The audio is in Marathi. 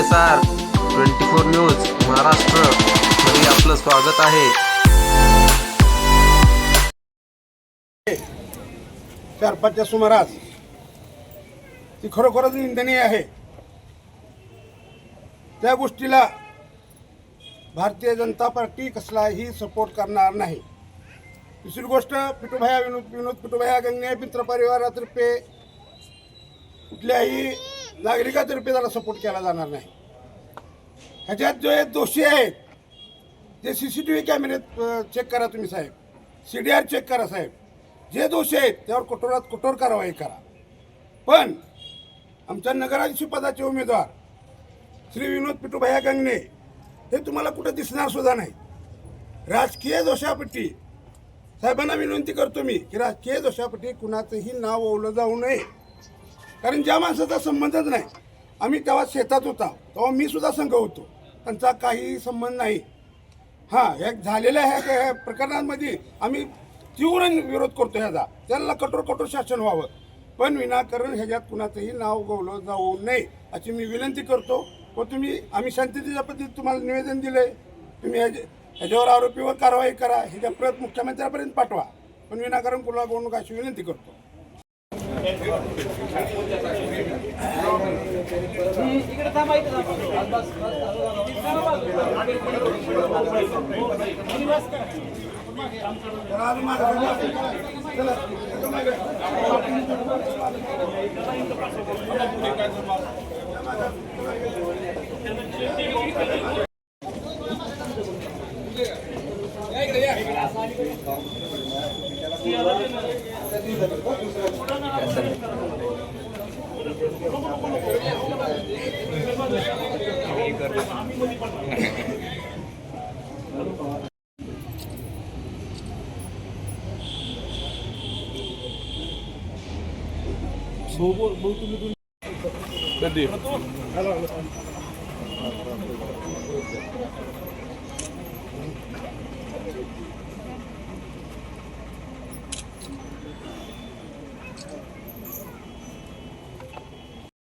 SR 24 न्यूज महाराष्ट्र मध्ये आपलं स्वागत आहे। 4-5च्या सुमारास ती खरोखरच निंदनीय आहे। त्या गोष्टीला भारतीय जनता पार्टी कसलाही सपोर्ट करणार नाही। दुसरी गोष्ट, विनोद पिटूभाया गंगणे मित्र परिवारातर्फे कुठल्याही नागरिकातर्फे त्याला सपोर्ट केला जाणार नाही। ह्याच्यात जे दोषी आहेत ते CCTV कॅमेरे चेक करा तुम्ही साहेब, CDR चेक करा साहेब। जे दोषी आहेत त्यावर कठोरात कठोर कारवाई करा। पण आमच्या नगराध्यक्ष पदाचे उमेदवार श्री विनोद पिटूभाया गंगणे हे तुम्हाला कुठे दिसणार सुद्धा नाही। राजकीय दोषापट्टी साहेबांना विनंती करतो मी की राजकीय दोषापट्टी कुणाचंही नाव ओवलं जाऊ नये, कारण ज्या माणसाचा संबंधच नाही। आम्ही तेव्हा शेतात होता तेव्हा मी सुद्धा संघ होतो, त्यांचा काही संबंध नाही। हां, या झालेल्या ह्या प्रकरणांमध्ये आम्ही तीव्र विरोध करतो ह्याचा, त्यांना कठोर शासन व्हावं, पण विनाकारण ह्याच्यात कुणाचंही नाव गवलं जाऊ नये अशी मी विनंती करतो। व आम्ही शांततेच्या पद्धतीत तुम्हाला निवेदन दिलंय, तुम्ही ह्याच्यावर आरोपीवर कारवाई करा, ह्याच्या प्रत मुख्यमंत्र्यापर्यंत पाठवा, पण विनाकारण कुणाला बोलू नका अशी विनंती करतो।